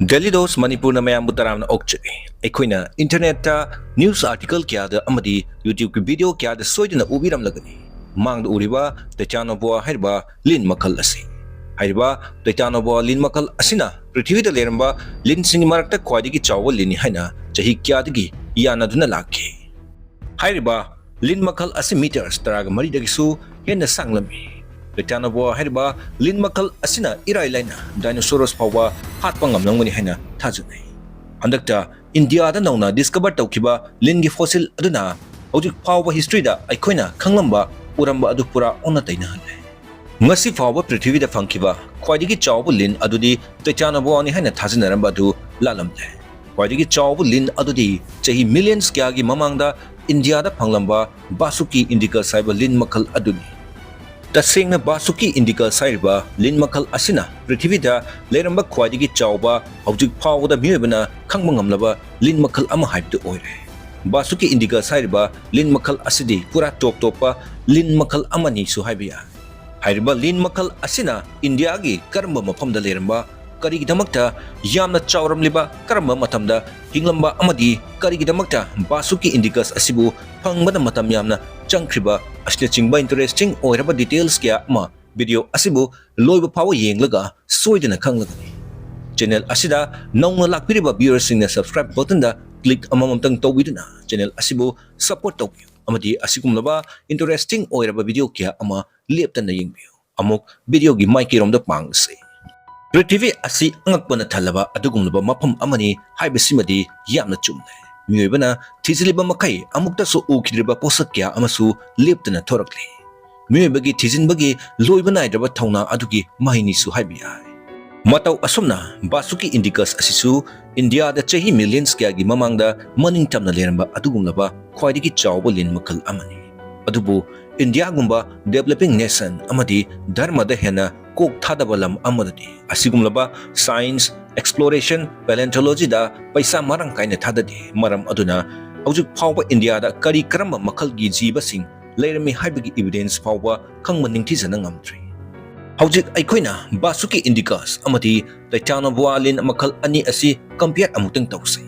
Daily Dose Manipur na mayam butaram na okche. Eikhoina internet ta news article kya da amadi YouTube video kya da soid na ubiram lagani. Mang uriba Titanoboa haiba LIN makal asi. Haiba Titanoboa LIN makal asina Prithvi da leramba LIN sing marakta khwaidagi Chaoba LIN haina chahi kya dagi yana duna lakhe. Haiba LIN makal asi meters taraga mari dagi su henna sanglami. Titanoboa haiba LIN makal asina irai laina dinosaurs pawa hatpa ngamnamgani haina thajunai. Handakta India da nauna discover tawkiba LIN gi fossil aduna hojik pawa history da Eikhoina Khallambaga uramba adu pura onna taina halle. Ngasi pawa Prithvi da phangkiba khwaidagi Chaoba LIN adudi Titanoboa ni haina thajinaramba adu lalamle. Khwaidagi Chaoba LIN adudi chahi millions kya gi mamangda India da phanglamba Vasuki Indicus saiba LIN makal aduni. Tasengna Vasuki Indicus saiba LIN makal asina Prithvi da leramba khwaidagi Chaoba hojik phawda miyebana khangma ngamlaba LIN makal ama haibdu oire. Vasuki Indicus saiba LIN makal asidi pura top LIN makal amani su haibiya. Haiba LIN makal asina India gi karamba mafamda leramba karigidamakta yamna chawramliba karamba matamda hinglamba amadi karigidamakta Vasuki Indicus asibu phangmada matam yamna changkriba asna chingba interesting oiraba details kya ama video asibu loiba pawa yenglaga soidana khanglagani. Channel asida nauna lakpiriba viewers singna subscribe button da click amamamtang tawiduna channel asibu support tawbiyo amadi asigumlaba interesting oiraba video kya ama leptana yengbiyo amok video gi mic romda pangse. Prithvi asi angakpana thalaba adugumlaba mafam amani haibasimadi yamna chumle. Miyoibana thiziliba makai amukta so ukidriba posak kya amasu leptana thorakli. Miyoibagi thizinbagi loiba naidraba thauna adugi mahini su haibiya. Matau asumna Vasuki Indicus asisu India da chahi millions kya gi mamangda maning tamna leramba adugumlaba khwaidagi Chaoba LIN makal amani. Adubu India gumba developing nation amadi dharma da henna kok thadaba lam amadadi asigumlaba science exploration paleontology da paisa marang kaina thadadi maram aduna hojik phawba India da kari karamba makal gi jiba sing leirami haibagi evidence phawba khangma ningthijana ngamtri. Hojik Eikhoina Vasuki Indicus amadi Titanoboa LIN makal ani asi compare amutang tawsai.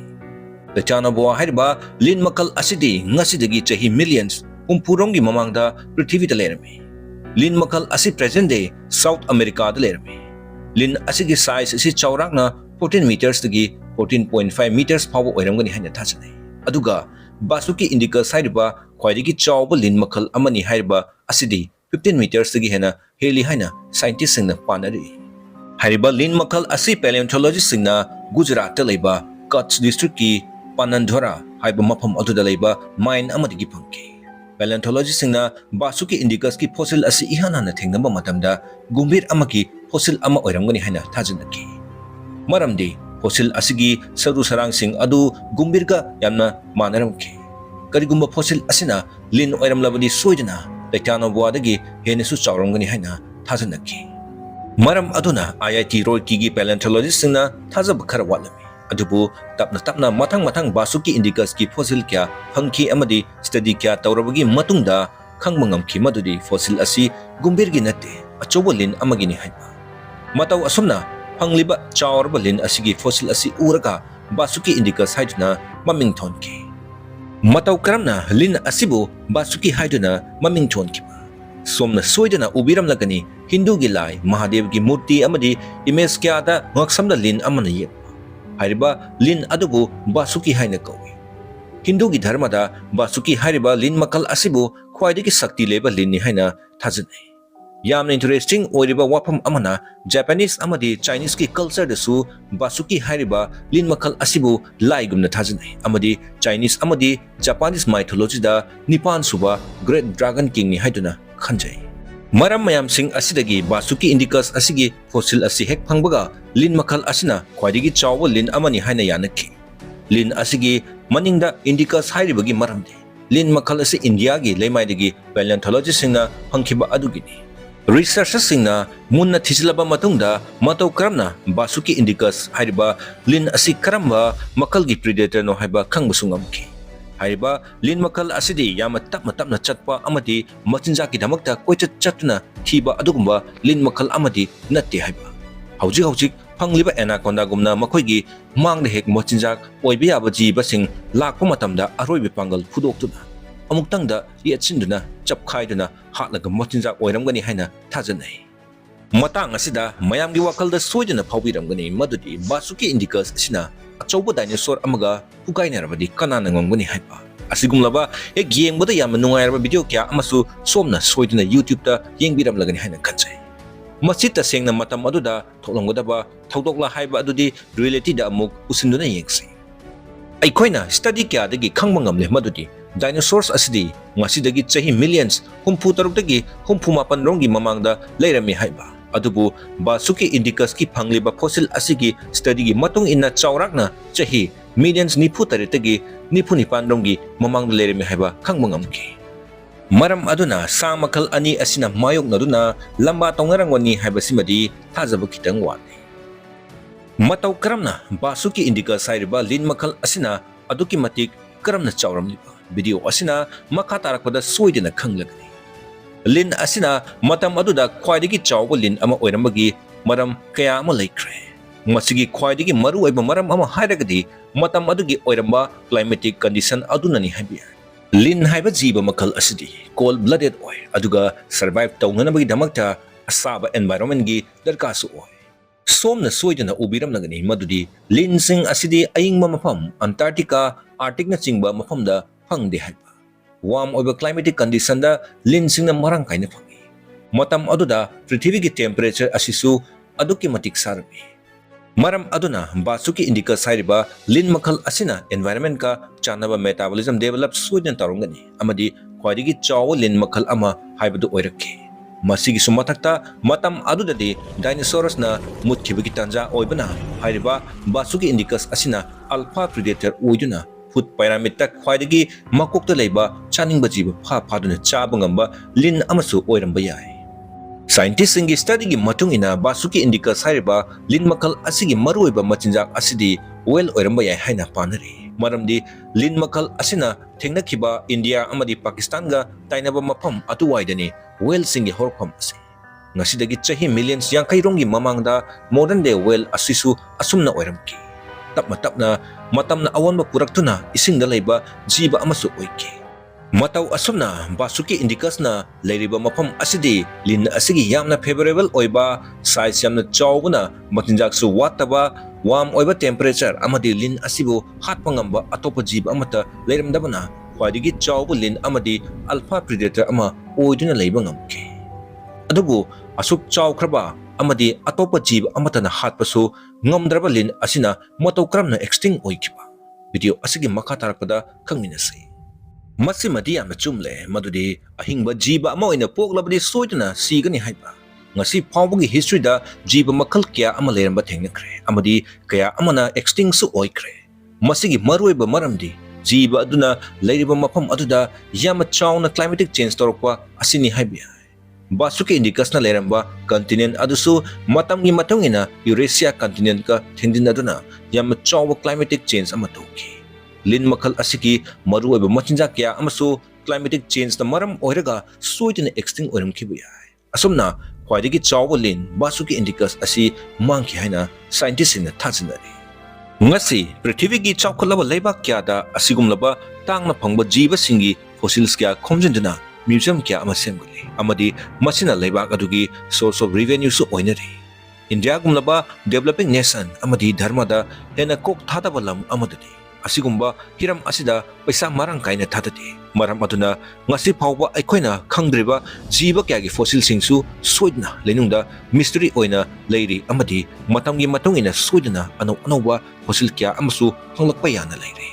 Titanoboa haiba LIN makal asidi ngasidagi chahi millions kumpurongi mamangda Prithvi da lerami. LIN makal asi present day South America da lerami. LIN asigi size asi chawrakna 14 meters dagi 14.5 meters pawa oiramgani haina thajani. Aduga Vasuki Indicus haiba khwaidagi Chaoba LIN makal amani haiba asidi 15 meters dagi hena heli haina scientists singna panari. Haiba LIN makal asi paleontologist singna Gujarat da leiba Kutch district ki Panandhora haiba mafam aduda leiba mine amadi gi phangki. Paleontologist singna Vasuki Indicus ki fossil asi ihana na thengnamba matamda gumbir amaki fossil ama oiramgani haina thajinaki. Maramdi fossil asigi saru sarang sing adu gumbirga yamna manaramki. Karigumba fossil asina LIN oiramlabadi soidana Titanoboa dagi henesu chawramgani haina thajinaki. Maram aduna IIT Roorkee gi paleontologist singna thajab khara watlami. Adubu tapna matang Vasuki Indicus ki fossil kya phangki amadi study kya tawrabagi matungda khangma ngamki madudi fossil asi gumbirgi natte Chaoba LIN amagini haiba. Matau asumna phangliba Chaoba LIN asigi fossil asi uraga Vasuki Indicus haiduna maming thonki. Matau karamna LIN asibu Vasuki haiduna maming thonkiba. Somna soidana ubiram lagani Hindu gi lai Mahadev gi murti amadi image kya da ngaksamda LIN amana yep. Haiba LIN adubu Vasuki haina kawi. Hindu gi dharma da Vasuki haiba LIN makal asibu khwaidagi sakti leba LIN ni haina thajinai. Yamna interesting oiriba wapam amana Japanese amadi Chinese ki culture da su Vasuki haiba LIN makal asibu lai gumna thajinai. Amadi Chinese amadi Japanese mythology da Nipan suba Great Dragon King ni haiduna khanjai. Maram mayam sing asidagi Vasuki Indicus asigi fossil asi hek phangbaga LIN makal asina khwaidagi Chaoba LIN amani haina yanaki. LIN asigi maningda Indicus hairibagi maramde LIN makal asi India gi leimaidagi paleontologist singna phangkiba adugini. Researchers singna munna thijlaba matungda matau karamna Vasuki Indicus haiba LIN asi karamba makal gi predator no haiba khangbusungamki. Haiba LIN makal asidi yama tapna chatpa amadi machinjaki damakta koichat chatna thiba adugumba LIN makal amadi natte haiba. Hojik ꯐꯪꯂꯤꯕ ꯑꯦꯅꯥꯀꯣꯟꯗꯥꯒꯨꯝꯅ ꯃꯈꯣꯏꯒꯤ ꯃꯥꯡꯗ ꯍꯦꯛ ꯃꯆꯤꯟꯖꯥꯛ ꯑꯣꯏꯕ ꯌꯥꯕ ꯖꯤꯕꯁꯤꯡ ꯂꯥꯛꯄ ꯃꯇꯝꯗ ꯑꯔꯣꯏꯕ ꯄꯥꯡꯒꯜ ꯐꯨꯗꯣꯛꯇꯨꯅ ꯑꯃꯨꯛꯇꯪꯗ ꯌꯦꯠꯁꯤꯟꯗꯨꯅ ꯆꯞꯈꯥꯏꯗꯨꯅ ꯍꯥꯠꯂꯒ ꯃꯆꯤꯟꯖꯥꯛ ꯑꯣꯏꯔꯝꯒꯅꯤ ꯍꯥꯏꯅ ꯊꯥꯖꯅꯩ꯫ ꯃꯇꯥꯡ ꯑꯁꯤꯗ ꯃꯌꯥꯝꯒꯤ ꯋꯥꯈꯜꯗ ꯁꯣꯏꯗꯅ ꯐꯥꯎꯕꯤꯔꯝꯒꯅꯤ ꯃꯗꯨꯗꯤ ꯚꯥꯁꯨꯀꯤ ꯏꯟꯗꯤꯀꯁ ꯑꯁꯤꯅ ꯑꯆꯧꯕ ꯗꯥꯏꯅꯣꯁꯣꯔ ꯑꯃꯒ ꯄꯨꯀꯥꯏꯅꯔꯕꯗꯤ ꯀꯅꯥꯅ ꯉꯝꯒꯅꯤ ꯍꯥꯏꯕ꯫ ꯑꯁꯤꯒꯨꯝꯂꯕ ꯍꯦꯛ ꯌꯦꯡꯕꯗ ꯌꯥꯝꯅ ꯅꯨꯡꯉꯥꯏꯔꯕ ꯚꯤꯗꯤꯑꯣ ꯀꯌꯥ ꯑꯃꯁꯨ ꯁꯣꯝꯅ ꯁꯣꯏꯗꯅ ꯌꯨꯇ꯭ꯌꯨꯕꯇ ꯌꯦꯡꯕꯤꯔꯝꯂꯒꯅꯤ ꯍꯥꯏꯅ ꯈꯟꯖꯩ꯫ ꯃꯁꯤ ꯇꯁꯦꯡꯅ ꯃꯇꯝ ꯑꯗꯨꯗ ꯊꯣꯛꯂꯝꯒꯗꯕ ꯊꯧꯗꯣꯛꯂ ꯍꯥꯏꯕ ꯑꯗꯨꯗꯤ ꯔꯤꯌꯦꯂꯤꯇꯤꯗ ꯑꯃꯨꯛ ꯎꯁꯤꯟꯗꯨꯅ ꯌꯦꯡꯁꯤ꯫ ꯑꯩꯈꯣꯏꯅ ꯁ꯭ꯇꯗꯤ ꯀꯌꯥꯗꯒꯤ ꯈꯪꯕ ꯉꯝꯂꯦ ꯃꯗꯨꯗꯤ ꯗꯥꯏꯅꯣꯁꯣꯔꯁ ꯑꯁꯤꯗꯤ ꯉꯁꯤꯗꯒꯤ ꯆꯍꯤ ꯃꯤꯂꯤꯌꯟꯁ 67ꯗꯒꯤ 68 ꯔꯣꯝꯒꯤ ꯃꯃꯥꯡꯗ ꯂꯩꯔꯝꯃꯤ ꯍꯥꯏꯕ꯫ ꯑꯗꯨꯕꯨ ꯚꯥꯁꯨꯀꯤ ꯏꯟꯗꯤꯀꯁꯀꯤ ꯐꯪꯂꯤꯕ ꯐꯣꯁꯤꯜ ꯑꯁꯤꯒꯤ ꯁ꯭ꯇꯗꯤꯒꯤ ꯃꯇꯨꯡ ꯏꯟꯅ ꯆꯥꯎꯔꯥꯛꯅ ꯆꯍꯤ ꯃꯤꯂꯤꯌꯟꯁ 98ꯗꯒꯤ 99 ꯔꯣꯝꯒꯤ ꯃꯃꯥꯡꯗ ꯂꯩꯔꯝꯃꯤ ꯍꯥꯏꯕ ꯈꯪꯕ ꯉꯝꯈꯤ꯫ ꯃꯔꯝ ꯑꯗꯨꯅ ꯁꯥ ꯃꯈꯜ ꯑꯅꯤ ꯑꯁꯤꯅ ꯃꯥꯌꯣꯛꯅꯗꯨꯅ ꯂꯝꯕꯥ ꯇꯧꯅꯔꯝꯒꯅꯤ ꯍꯥꯏꯕꯁꯤꯃꯗꯤ ꯊꯥꯖꯕ ꯈꯤꯇꯪ ꯋꯥꯠꯂꯤ꯫ ꯃꯇꯧ ꯀꯔꯝꯅ ꯚꯥꯁꯨꯀꯤ ꯏꯟꯗꯤꯀꯁ ꯍꯥꯏꯔꯤꯕ ꯂꯤꯟ ꯃꯈꯜ ꯑꯁꯤꯅ ꯑꯗꯨꯛꯀꯤ ꯃꯇꯤꯛ ꯀꯔꯝꯅ ꯆꯥꯎꯔꯝꯂꯤꯕ? ꯚꯤꯗꯤꯑꯣ ꯑꯁꯤꯅ ꯃꯈꯥ ꯇꯥꯔꯛꯄꯗ ꯁꯣꯏꯗꯅ ꯈꯪꯂꯒꯅꯤ꯫ ꯂꯤꯟ ꯑꯁꯤꯅ ꯃꯇꯝ ꯑꯗꯨꯗ ꯈ꯭ꯋꯥꯏꯗꯒꯤ ꯆꯥꯎꯕ ꯂꯤꯟ ꯑꯃ ꯑꯣꯏꯔꯝꯕꯒꯤ ꯃꯔꯝ ꯀꯌꯥ ꯑꯃ ꯂꯩꯈ꯭ꯔꯦ꯫ ꯃꯁꯤꯒꯤ ꯈ꯭ꯋꯥꯏꯗꯒꯤ ꯃꯔꯨꯑꯣꯏꯕ ꯃꯔꯝ ꯑꯃ ꯍꯥꯏꯔꯒꯗꯤ ꯃꯇꯝ ꯑꯗꯨꯒꯤ ꯑꯣꯏꯔꯝꯕ ꯀ꯭ꯂꯥꯏꯃꯦꯇꯤꯛ ꯀꯟꯗꯤꯁꯟ ꯑꯗꯨꯅꯅꯤ ꯍꯥꯏꯕ ꯌꯥꯏ꯫ ꯂꯤꯟ ꯍꯥꯏꯕ ꯖꯤꯕ ꯃꯈꯜ ꯑꯁꯤꯗꯤ ꯀꯣꯜ ꯕ꯭ꯂꯗꯦꯗ ꯑꯣꯏ ꯑꯗꯨꯒ ꯁꯔꯚꯥꯏꯚ ꯇꯧꯅꯅꯕꯒꯤꯗꯃꯛꯇ ꯑꯁꯥꯕ ꯑꯦꯟꯚꯥꯏꯔꯣꯟꯃꯦꯟꯒꯤ ꯗꯔꯀꯥꯔꯁꯨ ꯑꯣꯏ꯫ ꯁꯣꯝꯅ ꯁꯣꯏꯗꯅ ꯎꯕꯤꯔꯝꯂꯒꯅꯤ ꯃꯗꯨꯗꯤ ꯂꯤꯟꯁꯤꯡ ꯑꯁꯤꯗꯤ ꯑꯏꯪꯕ ꯃꯐꯝ ꯑꯟꯇꯥꯔꯛꯇꯤꯀꯥ, ꯑꯥꯔꯛꯇꯤꯛꯅꯆꯤꯡꯕ ꯃꯐꯝꯗ ꯐꯪꯗꯦ ꯍꯥꯏꯕ꯫ ꯋꯥꯔꯝ ꯑꯣꯏꯕ ꯀ꯭ꯂꯥꯏꯃꯦꯇꯤꯛ ꯀꯟꯗꯤꯁꯟꯗ ꯂꯤꯟꯁꯤꯡꯅ ꯃꯔꯥꯡ ꯀꯥꯏꯅ ꯐꯪꯏ꯫ ꯃꯇꯝ ꯑꯗꯨꯗ ꯄ꯭ꯔꯤꯊꯤꯕꯤꯒꯤ ꯇꯦꯝꯄꯦꯔꯦꯆꯔ ꯑꯁꯤꯁꯨ ꯑꯗꯨꯛꯀꯤ ꯃꯇꯤꯛ ꯁꯥꯔꯝꯃꯤ꯫ ꯃꯔꯝ ꯑꯗꯨꯅ ꯚꯥꯁꯨꯀꯤ ꯏꯟꯗꯤꯀꯁ ꯍꯥꯏꯔꯤꯕ ꯂꯤꯟ ꯃꯈꯜ ꯑꯁꯤꯅ ꯑꯦꯟꯚꯥꯏꯔꯣꯟꯃꯦꯟꯠꯀ ꯆꯥꯟꯅꯕ ꯃꯦꯇꯥꯕꯣꯂꯤꯖꯝ ꯗꯦꯚꯦꯂꯞ ꯁꯣꯏꯗꯅ ꯇꯧꯔꯝꯒꯅꯤ ꯑꯃꯗꯤ ꯈ꯭ꯋꯥꯏꯗꯒꯤ ꯆꯥꯎꯕ ꯂꯤꯟ ꯃꯈꯜ ꯑꯃ ꯍꯥꯏꯕꯗꯨ ꯑꯣꯏꯔꯛꯈꯤ꯫ ꯃꯁꯤꯒꯤꯁꯨ ꯃꯊꯛꯇ ꯃꯇꯝ ꯑꯗꯨꯗꯗꯤ ꯗꯥꯏꯅꯣꯁꯣꯔꯁꯅ ꯃꯨꯠꯈꯤꯕꯒꯤ ꯇꯥꯟꯖꯥ ꯑꯣꯏꯕꯅ ꯍꯥꯏꯔꯤꯕ ꯚꯥꯁꯨꯀꯤ ꯏꯟꯗꯤꯀꯁ ꯑꯁꯤꯅ ꯑꯜꯐꯥ ꯄ꯭ꯔꯤꯗꯦꯇꯔ ꯑꯣꯏꯗꯨꯅ ꯐꯨꯗ ꯄꯥꯏꯔꯥꯃꯤꯗꯇ ꯈ꯭ꯋꯥꯏꯗꯒꯤ ꯃꯀꯣꯛꯇ ꯂꯩꯕ ꯆꯥꯅꯤꯡꯕ ꯖꯤꯕ ꯐꯥꯗꯨꯅ ꯆꯥꯕ ꯉꯝꯕ ꯂꯤꯟ ꯑꯃꯁꯨ ꯑꯣꯏꯔꯝꯕ ꯌꯥꯏ꯫ ꯁꯥꯏꯟꯇꯤꯁꯁꯤꯡꯒꯤ ꯁ꯭ꯇꯗꯤꯒꯤ ꯃꯇꯨꯡ ꯏꯟꯅ ꯚꯥꯁꯨꯀꯤ ꯏꯟꯗꯤꯀꯁ ꯍꯥꯏꯔꯤꯕ ꯂꯤꯟ ꯃꯈꯜ ꯑꯁꯤꯒꯤ ꯃꯔꯨꯑꯣꯏꯕ ꯃꯆꯤꯟꯖꯥꯛ ꯑꯁꯤꯗꯤ ꯋꯦꯜ ꯑꯣꯏꯔꯝꯕ ꯌꯥꯏ ꯍꯥꯏꯅ ꯄꯥꯅꯔꯤ꯫ ꯃꯔꯝꯗꯤ ꯂꯤꯟ ꯃꯈꯜ ꯑꯁꯤꯅ ꯊꯦꯡꯅꯈꯤꯕ ꯏꯟꯗꯤꯌꯥ ꯑꯃꯗꯤ ꯄꯥꯀꯤꯁꯇꯥꯟꯒ ꯇꯥꯏꯅꯕ ꯃꯐꯝ ꯑꯗꯨꯋꯥꯏꯗꯅꯤ ꯋꯦꯜꯁꯤꯡꯒꯤ ꯍꯧꯔꯛꯐꯝ ꯑꯁꯤ꯫ ꯉꯁꯤꯗꯒꯤ ꯆꯍꯤ ꯃꯤꯂꯤꯌꯟꯁ 50ꯔꯣꯝꯒꯤ ꯃꯃꯥꯡꯗ ꯃꯣꯗꯔꯟ ꯗꯦ ꯋꯦꯜ ꯑꯁꯤꯁꯨ ꯑꯁꯨꯝꯅ ꯑꯣꯏꯔꯝꯈꯤ꯫ ꯇꯞꯅ ꯇꯞꯅ ꯃꯇꯝꯅ ꯑꯑꯣꯟꯕ ꯄꯨꯔꯛꯇꯨꯅ ꯏꯁꯤꯡꯗ ꯂꯩꯕ ꯖꯤꯕ ꯑꯃꯁꯨ ꯑꯣꯏꯈꯤ꯫ ꯃꯇꯧ ꯑꯁꯨꯝꯅ ꯚꯥꯁꯨꯀꯤ ꯏꯟꯗꯤꯀꯁꯅ ꯂꯩꯔꯤꯕ ꯃꯐꯝ ꯑꯁꯤꯗꯤ ꯂꯤꯟ ꯑꯁꯤꯒꯤ ꯌꯥꯝꯅ ꯐꯦꯚꯔꯦꯕꯜ ꯑꯣꯏꯕ, ꯁꯥꯏꯖ ꯌꯥꯝꯅ ꯆꯥꯎꯕꯅ, ꯃꯆꯤꯟꯖꯥꯛꯁꯨ ꯋꯥꯠꯇꯕ, ꯋꯥꯔꯝ ꯑꯣꯏꯕ ꯇꯦꯝꯄꯦꯔꯦꯆꯔ ꯑꯃꯗꯤ ꯂꯤꯟ ꯑꯁꯤꯕꯨ ꯍꯥꯠꯄ ꯉꯝꯕ ꯑꯇꯣꯞꯄ ꯖꯤꯕ ꯑꯃꯠꯇ ꯂꯩꯔꯝꯗꯕꯅ ꯈ꯭ꯋꯥꯏꯗꯒꯤ ꯆꯥꯎꯕ ꯂꯤꯟ ꯑꯃꯗꯤ ꯑꯜꯐꯥ ꯄ꯭ꯔꯤꯗꯦꯇꯔ ꯑꯃ ꯑꯣꯏꯗꯨꯅ ꯂꯩꯕ ꯉꯝꯈꯤ꯫ ꯑꯗꯨꯕꯨ ꯑꯁꯨꯛ ꯆꯥꯎꯈ꯭ꯔꯕ ꯑꯃꯗꯤ ꯑꯇꯣꯞꯄ ꯖꯤꯕ ꯑꯃꯠꯇꯅ ꯍꯥꯠꯄꯁꯨ ꯉꯝꯗ꯭ꯔꯕ ꯂꯤꯟ ꯑꯁꯤꯅ ꯃꯇꯧ ꯀꯔꯝꯅ ꯑꯦꯛꯁꯇꯤꯡ ꯑꯣꯏꯈꯤꯕ? ꯚꯤꯗꯤꯑꯣ ꯑꯁꯤꯒꯤ ꯃꯈꯥ ꯇꯥꯔꯛꯄꯗ ꯈꯪꯃꯤꯟꯅꯁꯤ꯫ ꯃꯁꯤꯃꯗꯤ ꯌꯥꯝꯅ ꯆꯨꯝꯂꯦ ꯃꯗꯨꯗꯤ ꯑꯍꯤꯡꯕ ꯖꯤꯕ ꯑꯃ ꯑꯣꯏꯅ ꯄꯣꯛꯂꯕꯗꯤ ꯁꯣꯏꯗꯅ ꯁꯤꯒꯅꯤ ꯍꯥꯏꯕ꯫ ꯉꯁꯤ ꯐꯥꯎꯕꯒꯤ ꯍꯤꯁꯇ꯭ꯔꯤꯗ ꯖꯤꯕ ꯃꯈꯜ ꯀꯌꯥ ꯑꯃ ꯂꯩꯔꯝꯕ ꯊꯦꯡꯅꯈ꯭ꯔꯦ ꯑꯃꯗꯤ ꯀꯌꯥ ꯑꯃꯅ ꯑꯦꯛꯁꯇꯤꯡꯁꯨ ꯑꯣꯏꯈ꯭ꯔꯦ꯫ ꯃꯁꯤꯒꯤ ꯃꯔꯨꯑꯣꯏꯕ ꯃꯔꯝꯗꯤ ꯖꯤꯕ ꯑꯗꯨꯅ ꯂꯩꯔꯤꯕ ꯃꯐꯝ ꯑꯗꯨꯗ ꯌꯥꯝꯅ ꯆꯥꯎꯅ ꯀ꯭ꯂꯥꯏꯃꯦꯇꯤꯛ ꯆꯦꯟꯖ ꯇꯧꯔꯛꯄ ꯑꯁꯤꯅꯤ ꯍꯥꯏꯕ ꯌꯥꯏ꯫ ꯚꯥꯁꯨꯀꯤ ꯏꯟꯗꯤꯀꯁꯅ ꯂꯩꯔꯝꯕ ꯀꯟꯇꯤꯅꯦꯟꯠ ꯑꯗꯨꯁꯨ ꯃꯇꯝꯒꯤ ꯃꯇꯨꯡ ꯏꯟꯅ ꯌꯨꯔꯦꯁꯤꯌꯥ ꯀꯟꯇꯤꯅꯦꯟꯠꯀ ꯊꯦꯡꯖꯤꯟꯅꯗꯨꯅ ꯌꯥꯝꯅ ꯆꯥꯎꯕ ꯀ꯭ꯂꯥꯏꯃꯦꯇꯤꯛ ꯆꯦꯟꯖ ꯑꯃ ꯇꯧꯈꯤ꯫ ꯂꯤꯟ ꯃꯈꯜ ꯑꯁꯤꯒꯤ ꯃꯔꯨꯑꯣꯏꯕ ꯃꯆꯤꯟꯖꯥꯛ ꯀꯌꯥ ꯑꯃꯁꯨ ꯀ꯭ꯂꯥꯏꯃꯦꯇꯤꯛ ꯆꯦꯟꯖꯅ ꯃꯔꯝ ꯑꯣꯏꯔꯒ ꯁꯣꯏꯗꯅ ꯑꯦꯛꯁꯇꯤꯡ ꯑꯣꯏꯔꯝꯈꯤꯕ ꯌꯥꯏ꯫ ꯑꯁꯨꯝꯅ ꯈ꯭ꯋꯥꯏꯗꯒꯤ ꯆꯥꯎꯕ ꯂꯤꯟ ꯚꯥꯁꯨꯀꯤ ꯏꯟꯗꯤꯀꯁ ꯑꯁꯤ ꯃꯥꯡꯈꯤ ꯍꯥꯏꯅ ꯁꯥꯏꯟꯇꯤꯁꯁꯤꯡꯅ ꯊꯥꯖꯅꯔꯤ꯫ ꯉꯁꯤ ꯄ꯭ꯔꯤꯊꯤꯕꯤꯒꯤ ꯆꯥꯎꯈꯠꯂꯕ ꯂꯩꯕꯥꯛ ꯀꯌꯥꯗ ꯑꯁꯤꯒꯨꯝꯂꯕ ꯇꯥꯡꯅ ꯐꯪꯕ ꯖꯤꯕꯁꯤꯡꯒꯤ ꯐꯣꯁꯤꯜꯁ ꯀꯌꯥ ꯈꯣꯝꯖꯤꯟꯗꯨꯅ ꯃ꯭ꯌꯨꯖꯤꯌꯝ ꯀꯌꯥ ꯑꯃ ꯁꯦꯝꯒꯠꯂꯤ ꯑꯃꯗꯤ ꯃꯁꯤꯅ ꯂꯩꯕꯥꯛ ꯑꯗꯨꯒꯤ ꯁꯣꯔꯁ ꯑꯣꯐ ꯔꯤꯚꯦꯅ꯭ꯌꯨꯁꯨ ꯑꯣꯏꯅꯔꯤ꯫ ꯏꯟꯗꯤꯌꯥꯒꯨꯝꯂꯕ ꯗꯦꯚꯂꯞꯄꯤꯡ ꯅꯦꯁꯟ ꯑꯃꯗꯤ ꯙꯔꯃꯗ ꯍꯦꯟꯅ ꯀꯣꯛ ꯊꯥꯗꯕ ꯂꯝ ꯑꯃꯗꯗꯤ ꯑꯁꯤꯒꯨꯝꯕ ꯍꯤꯔꯝ ꯑꯁꯤꯗ ꯄꯩꯁꯥ ꯃꯔꯥꯡ ꯀꯥꯏꯅ ꯊꯥꯗꯗꯦ꯫ ꯃꯔꯝ ꯑꯗꯨꯅ ꯉꯁꯤ ꯐꯥꯎꯕ ꯑꯩꯈꯣꯏꯅ ꯈꯪꯗ꯭ꯔꯤꯕ ꯖꯤꯕ ꯀꯌꯥꯒꯤ ꯐꯣꯁꯤꯜꯁꯤꯡꯁꯨ ꯁꯣꯏꯗꯅ ꯂꯩꯅꯨꯡꯗ ꯃꯤꯁꯇꯔꯤ ꯑꯣꯏꯅ ꯂꯩꯔꯤ ꯑꯃꯗꯤ ꯃꯇꯝꯒꯤ ꯃꯇꯨꯡ ꯏꯟꯅ ꯁꯣꯏꯗꯅ ꯑꯅꯧ ꯑꯅꯧꯕ ꯐꯣꯁꯤꯜ ꯀꯌꯥ ꯑꯃꯁꯨ ꯐꯪꯂꯛꯄ ꯌꯥꯅ ꯂꯩꯔꯤ꯫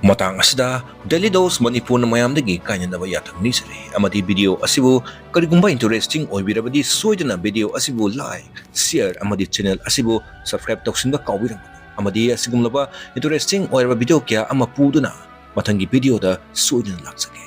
ꯃꯇꯥꯡ ꯑꯁꯤꯗ ꯗꯦꯂꯤ ꯗꯣꯁ ꯃꯅꯤꯄꯨꯔꯅ ꯃꯌꯥꯝꯗꯒꯤ ꯀꯥꯏꯅꯅꯕ ꯌꯥꯊꯪ ꯅꯤꯖꯔꯤ ꯑꯃꯗꯤ ꯚꯤꯗꯤꯑꯣ ꯑꯁꯤꯕꯨ ꯀꯔꯤꯒꯨꯝꯕ ꯏꯟꯇꯔꯦꯁꯇꯤꯡ ꯑꯣꯏꯕꯤꯔꯕꯗꯤ ꯁꯣꯏꯗꯅ ꯚꯤꯗꯤꯑꯣ ꯑꯁꯤꯕꯨ ꯂꯥꯏꯛ, ꯁꯤꯌꯔ ꯑꯃꯗꯤ ꯆꯦꯅꯦꯜ ꯑꯁꯤꯕꯨ ꯁꯕꯁꯀ꯭ꯔꯥꯏꯕ ꯇꯧꯁꯤꯟꯕ ꯀꯥꯎꯕꯤꯔꯝꯒꯅꯨ ꯑꯃꯗꯤ ꯑꯁꯤꯒꯨꯝꯂꯕ ꯏꯟꯇꯔꯦꯁꯇꯤꯡ ꯑꯣꯏꯔꯕ ꯚꯤꯗꯤꯑꯣ ꯀꯌꯥ ꯑꯃ ꯄꯨꯗꯨꯅ ꯃꯊꯪꯒꯤ ꯚꯤꯗꯤꯑꯣꯗ ꯁꯣꯏꯗꯅ ꯂꯥꯛꯆꯒꯦ꯫